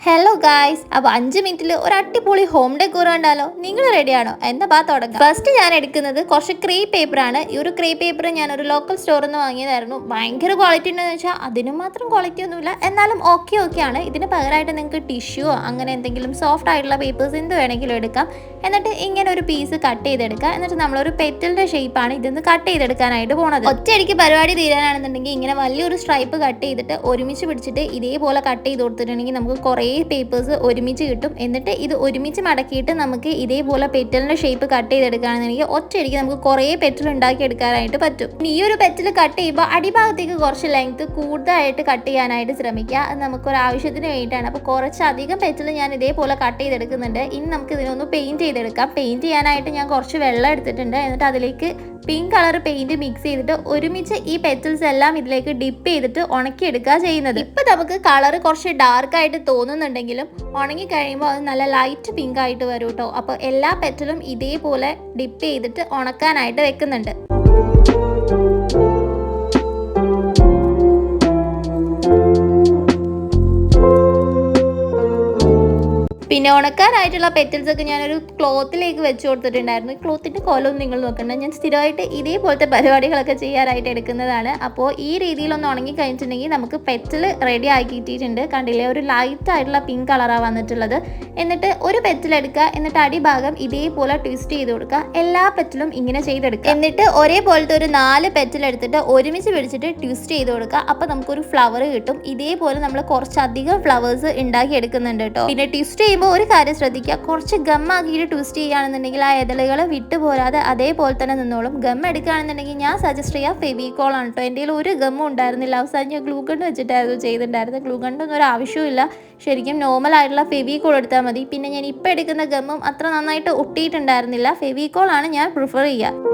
Hello guys, അപ്പോൾ 5 മിനിറ്റിൽ ഒരു അടിപൊളി ഹോം ഡെക്കോർ കണ്ടാലോ? നിങ്ങൾ റെഡിയാണോ? എന്താ തുടങ്ങാം. ഫസ്റ്റ് ഞാൻ എടുക്കുന്നത് കുറച്ച് ക്രേപ്പ് പേപ്പറാണ്. ഈ ഒരു ക്രേപ്പ് പേപ്പർ ഞാനൊരു ലോക്കൽ സ്റ്റോറിൽ നിന്ന് വാങ്ങിയതായിരുന്നു. ഭയങ്കര ക്വാളിറ്റി ഉണ്ടെന്ന് വെച്ചാൽ അതിനും മാത്രം ക്വാളിറ്റി ഒന്നുമില്ല, എന്നാലും ഓക്കെ ആണ്. ഇതിന് പകരമായിട്ട് നിങ്ങൾക്ക് ടിഷ്യൂ അങ്ങനെ എന്തെങ്കിലും സോഫ്റ്റ് ആയിട്ടുള്ള പേപ്പേഴ്സ് എന്ത് വേണമെങ്കിലും എടുക്കാം. എന്നിട്ട് ഇങ്ങനെ ഒരു പീസ് കട്ട് ചെയ്തെടുക്കുക. എന്നിട്ട് നമ്മളൊരു പെറ്റലിൻ്റെ ഷേപ്പാണ് ഇതിന്ന് കട്ട് ചെയ്തെടുക്കാനായിട്ട് പോണത്. ഒറ്റയടിക്ക് പരിപാടി തീരാനാണെന്നുണ്ടെങ്കിൽ ഇങ്ങനെ വലിയൊരു സ്ട്രൈപ്പ് കട്ട് ചെയ്തിട്ട് ഒരുമിച്ച് പിടിച്ചിട്ട് ഇതേപോലെ കട്ട് ചെയ്ത് കൊടുത്തിട്ടുണ്ടെങ്കിൽ നമുക്ക് കുറേ പേപ്പേഴ്സ് ഒരുമിച്ച് കിട്ടും. എന്നിട്ട് ഇത് ഒരുമിച്ച് മടക്കിയിട്ട് നമുക്ക് ഇതേപോലെ പെറ്റലിന്റെ ഷേപ്പ് കട്ട് ചെയ്തെടുക്കുകയാണെന്നുണ്ടെങ്കിൽ ഒറ്റയടിക്ക് നമുക്ക് കുറേ പെറ്റൽ ഉണ്ടാക്കി എടുക്കാനായിട്ട് പറ്റും. ഈ ഒരു പെറ്റൽ കട്ട് ചെയ്യുമ്പോൾ അടിഭാഗത്തേക്ക് കുറച്ച് ലെങ്ത് കൂടുതലായിട്ട് കട്ട് ചെയ്യാനായിട്ട് ശ്രമിക്കുക. അത് നമുക്കൊരു ആവശ്യത്തിന് വേണ്ടിയിട്ടാണ്. അപ്പോൾ കുറച്ചധികം പെറ്റൽ ഞാൻ ഇതേപോലെ കട്ട് ചെയ്തെടുക്കുന്നുണ്ട്. ഇനി നമുക്ക് ഇതിനൊന്ന് പെയിന്റ് ചെയ്തെടുക്കാം. പെയിന്റ് ചെയ്യാനായിട്ട് ഞാൻ കുറച്ച് വെള്ളം എടുത്തിട്ടുണ്ട്. എന്നിട്ട് അതിലേക്ക് പിങ്ക് കളർ പെയിന്റ് മിക്സ് ചെയ്തിട്ട് ഒരുമിച്ച് ഈ പെറ്റൽസ് എല്ലാം ഇതിലേക്ക് ഡിപ്പ് ചെയ്തിട്ട് ഉണക്കിയെടുക്കുക ചെയ്യുന്നത്. ഇപ്പം നമുക്ക് കളർ കുറച്ച് ഡാർക്കായിട്ട് തോന്നുന്നുണ്ടെങ്കിലും ഉണങ്ങി കഴിയുമ്പോൾ അത് നല്ല ലൈറ്റ് പിങ്ക് ആയിട്ട് വരും കേട്ടോ. അപ്പോൾ എല്ലാ പെറ്റലും ഇതേപോലെ ഡിപ്പ് ചെയ്തിട്ട് ഉണക്കാനായിട്ട് വെക്കുന്നുണ്ട്. പിന്നെ ഉണക്കാനായിട്ടുള്ള പെറ്റൽസ് ഒക്കെ ഞാനൊരു ക്ലോത്തിലേക്ക് വെച്ച് കൊടുത്തിട്ടുണ്ടായിരുന്നു. ഈ ക്ലോത്തിൻ്റെ കോലമൊന്നും നിങ്ങൾ നോക്കണ്ട, ഞാൻ സ്ഥിരമായിട്ട് ഇതേപോലത്തെ പരിപാടികളൊക്കെ ചെയ്യാനായിട്ട് എടുക്കുന്നതാണ്. അപ്പോൾ ഈ രീതിയിലൊന്ന് ഉണങ്ങി കഴിഞ്ഞിട്ടുണ്ടെങ്കിൽ നമുക്ക് പെറ്റൽ റെഡി ആക്കിയിട്ടുണ്ട്. കണ്ടില്ലേ, ഒരു ലൈറ്റ് ആയിട്ടുള്ള പിങ്ക് കളറാണ് വന്നിട്ടുള്ളത്. എന്നിട്ട് ഒരു പെറ്റൽ എടുക്കുക, എന്നിട്ട് അടിഭാഗം ഇതേപോലെ ട്വിസ്റ്റ് ചെയ്ത് കൊടുക്കുക. എല്ലാ പെറ്റലും ഇങ്ങനെ ചെയ്തെടുക്കുക. എന്നിട്ട് ഒരേപോലത്തെ ഒരു 4 പെറ്റൽ എടുത്തിട്ട് ഒരുമിച്ച് പിടിച്ചിട്ട് ട്വിസ്റ്റ് ചെയ്ത് കൊടുക്കുക. അപ്പോൾ നമുക്കൊരു ഫ്ലവർ കിട്ടും. ഇതേപോലെ നമ്മൾ കുറച്ചധികം ഫ്ലവേഴ്സ് ഉണ്ടാക്കി എടുക്കുന്നുണ്ട് കേട്ടോ. പിന്നെ ട്വിസ്റ്റ് ചെയ്യുമ്പോൾ ഒരു കാര്യം ശ്രദ്ധിക്കുക, കുറച്ച് ഗമ്മാക്കിയിട്ട് ട്വിസ്റ്റ് ചെയ്യുകയാണെന്നുണ്ടെങ്കിൽ ആ ഇതളുകൾ വിട്ടുപോരാതെ അതേപോലെ തന്നെ നിന്നോളും. ഗം എടുക്കുകയാണെന്നുണ്ടെങ്കിൽ ഞാൻ സജസ്റ്റ് ചെയ്യാം ഫെവിക്കോൾ ആണ് കേട്ടോ. എൻ്റെ കയ്യിൽ ഒരു ഗമ്മും ഉണ്ടായിരുന്നില്ല. അവസാനം ഞാൻ ഗ്ലൂ ഗൺ വെച്ചിട്ടായിരുന്നു ചെയ്തിട്ടുണ്ടായിരുന്നത്. ഗ്ലൂ ഗണ്ണൊന്നും ഒരു ആവശ്യമില്ല. ശരിക്കും നോർമൽ ആയിട്ടുള്ള ഫെവിക്കോൾ എടുത്താൽ മതി. പിന്നെ ഞാൻ ഇപ്പോൾ എടുക്കുന്ന ഗമ്മും അത്ര നന്നായിട്ട് ഒട്ടിയിട്ടുണ്ടായിരുന്നില്ല. ഫെവിക്കോൾ ആണ് ഞാൻ പ്രിഫർ ചെയ്യുക.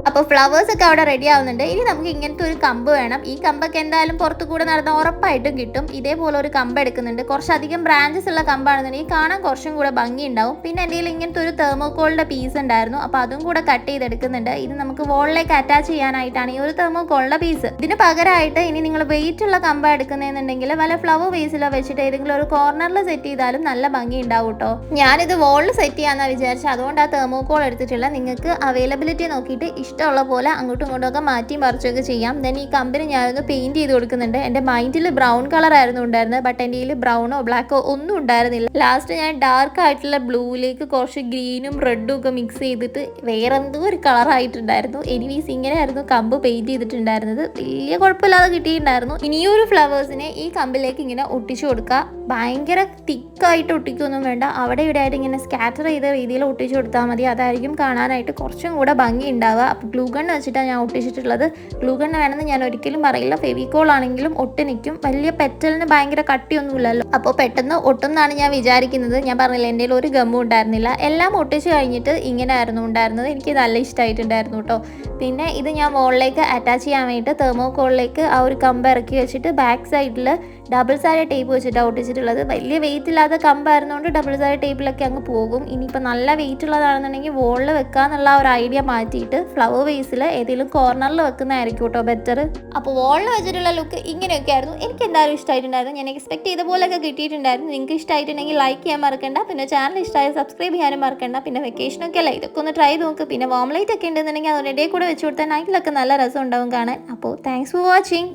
അപ്പോൾ ഫ്ലവേഴ്സ് ഒക്കെ അവിടെ റെഡി ആവുന്നുണ്ട്. ഇനി നമുക്ക് ഇങ്ങനത്തെ ഒരു കമ്പ് വേണം. ഈ കമ്പൊക്കെ എന്തായാലും പുറത്തു കൂടെ നടന്നാൽ ഉറപ്പായിട്ടും കിട്ടും. ഇതേപോലെ ഒരു കമ്പ് എടുക്കുന്നുണ്ട്. കുറച്ചധികം ബ്രാഞ്ചസ് ഉള്ള കമ്പാണെന്നുണ്ടെങ്കിൽ കാണാൻ കുറച്ചും കൂടെ ഭംഗി ഉണ്ടാവും. പിന്നെ എൻ്റെ കയ്യിൽ ഇങ്ങനത്തെ ഒരു തെർമോക്കോളിൻ്റെ പീസ് ഉണ്ടായിരുന്നു. അപ്പോൾ അതും കൂടെ കട്ട് ചെയ്തെടുക്കുന്നുണ്ട്. ഇത് നമുക്ക് വോളിലേക്ക് അറ്റാച്ച് ചെയ്യാനായിട്ടാണ് ഈ ഒരു തെർമോക്കോളിൻ്റെ പീസ്. ഇതിന് പകരമായിട്ട് ഇനി നിങ്ങൾ വെയിറ്റ് ഉള്ള കമ്പ എടുക്കുന്നതെന്നുണ്ടെങ്കിൽ വല്ല ഫ്ലവർ വേസിലോ വെച്ചിട്ട് ഏതെങ്കിലും ഒരു കോർണറിൽ സെറ്റ് ചെയ്താലും നല്ല ഭംഗി ഉണ്ടാവും കേട്ടോ. ഞാനിത് വോളിൽ സെറ്റ് ചെയ്യാമെന്നാണ് വിചാരിച്ചത്. അതുകൊണ്ട് ആ തെർമോക്കോൾ എടുത്തിട്ടുള്ള നിങ്ങൾക്ക് അവൈലബിലിറ്റി നോക്കിയിട്ട് ഇഷ്ടമുള്ള പോലെ അങ്ങോട്ടും ഇങ്ങോട്ടും ഒക്കെ മാറ്റി മറിച്ചൊക്കെ ചെയ്യാം. ദെൻ ഈ കമ്പനി ഞാനൊന്ന് പെയിന്റ് ചെയ്ത് കൊടുക്കുന്നുണ്ട്. എൻ്റെ മൈൻഡിൽ ബ്രൗൺ കളർ ആയിരുന്നു ഉണ്ടായിരുന്നത്. ബട്ട് എൻ്റെ കയ്യിൽ ബ്രൗണോ ബ്ലാക്കോ ഒന്നും ഉണ്ടായിരുന്നില്ല. ലാസ്റ്റ് ഞാൻ ഡാർക്ക് ആയിട്ടുള്ള ബ്ലൂയിലേക്ക് കുറച്ച് ഗ്രീനും റെഡും ഒക്കെ മിക്സ് ചെയ്തിട്ട് വേറെ എന്തോ ഒരു കളർ ആയിട്ടുണ്ടായിരുന്നു. എനിവീസ് ഇങ്ങനെയായിരുന്നു കമ്പ് പെയിന്റ് ചെയ്തിട്ടുണ്ടായിരുന്നത്. വലിയ കുഴപ്പമില്ലാതെ കിട്ടിയിട്ടുണ്ടായിരുന്നു. ഇനിയൊരു ഫ്ലവേഴ്സിനെ ഈ കമ്പിലേക്ക് ഇങ്ങനെ ഒട്ടിച്ചു കൊടുക്കുക. ഭയങ്കര തിക്കായിട്ട് ഒട്ടിക്കൊന്നും വേണ്ട, അവിടെ ഇവിടെ ആയിട്ട് ഇങ്ങനെ സ്കാറ്റർ ചെയ്ത രീതിയിൽ ഒട്ടിച്ചു കൊടുത്താൽ മതി. അതായിരിക്കും കാണാനായിട്ട് കുറച്ചും കൂടെ ഭംഗി ഉണ്ടാവുക. അപ്പോൾ ഗ്ലൂ ഗൺ വെച്ചിട്ടാണ് ഞാൻ ഒട്ടിച്ചിട്ടുള്ളത്. ഗ്ലൂ ഗൺ വേണമെന്ന് ഞാൻ ഒരിക്കലും പറയില്ല. ഫെവിക്കോൾ ആണെങ്കിലും ഒട്ടി നിൽക്കും. വലിയ പെറ്റലിന് ഭയങ്കര കട്ടിയൊന്നുമില്ലല്ലോ, അപ്പോൾ പെട്ടെന്ന് ഒട്ടുന്നാണ് ഞാൻ വിചാരിക്കുന്നത്. ഞാൻ പറഞ്ഞില്ല, എൻ്റെ ഒരു ഗമ്മും ഉണ്ടായിരുന്നില്ല. എല്ലാം ഒട്ടിച്ച് കഴിഞ്ഞിട്ട് ഇങ്ങനെ ആയിരുന്നു ഉണ്ടായിരുന്നത്. എനിക്ക് നല്ല ഇഷ്ടമായിട്ടുണ്ടായിരുന്നു കേട്ടോ. പിന്നെ ഇത് ഞാൻ വോളിലേക്ക് അറ്റാച്ച് ചെയ്യാൻ വേണ്ടിയിട്ട് തെർമോക്കോളിലേക്ക് ആ ഒരു കമ്പ് ഇറക്കി വെച്ചിട്ട് ബാക്ക് സൈഡിൽ ഡബിൾ സൈഡ് ടേപ്പ് വെച്ചിട്ടാണ് ഒട്ടിച്ചിട്ടുള്ളത്. വലിയ വെയിറ്റ് ഇല്ലാത്ത കമ്പായിരുന്നുകൊണ്ട് ഡബിൾ സൈഡ് ടേപ്പിലൊക്കെ അങ്ങ് പോകും. ഇനിയിപ്പോൾ നല്ല വെയിറ്റ് ഉള്ളതാണെന്നുണ്ടെങ്കിൽ വോളിൽ വെക്കാന്നുള്ള ഒരു ഐഡിയ മാറ്റിയിട്ട് ഫ്ലവർ വേസിൽ ഏതെങ്കിലും കോർണറിൽ വെക്കുന്നതായിരിക്കും കേട്ടോ ബെറ്റർ. അപ്പോൾ വോളിൽ വെച്ചിട്ടുള്ള ലുക്ക് ഇങ്ങനെയൊക്കെ ആയിരുന്നു. എനിക്ക് എന്തായാലും ഇഷ്ടമായിട്ടുണ്ടായിരുന്നു. ഞാൻ എക്സ്പെക്ട് ചെയ്ത പോലെയൊക്കെ കിട്ടിയിട്ടുണ്ടായിരുന്നു. നിങ്ങൾക്ക് ഇഷ്ടമായിട്ടുണ്ടെങ്കിൽ ലൈക്ക് ചെയ്യാൻ മറക്കണ്ട. പിന്നെ ചാനൽ ഇഷ്ടമായി സബ്സ്ക്രൈബ് ചെയ്യാനും മറക്കണ്ട. പിന്നെ വെക്കേഷനൊക്കെ അല്ല, ഇതൊക്കെ ഒന്ന് ട്രൈ നോക്ക്. പിന്നെ വാം ലൈറ്റ് ഒക്കെ ഉണ്ടെന്നുണ്ടെങ്കിൽ അതിനിടയിൽ കൂടെ വെച്ച് കൊടുത്താൽ നൈറ്റിലൊക്കെ നല്ല രസം ഉണ്ടാവും കാണാൻ. അപ്പോൾ താങ്ക്സ് ഫോർ വാച്ചിങ്.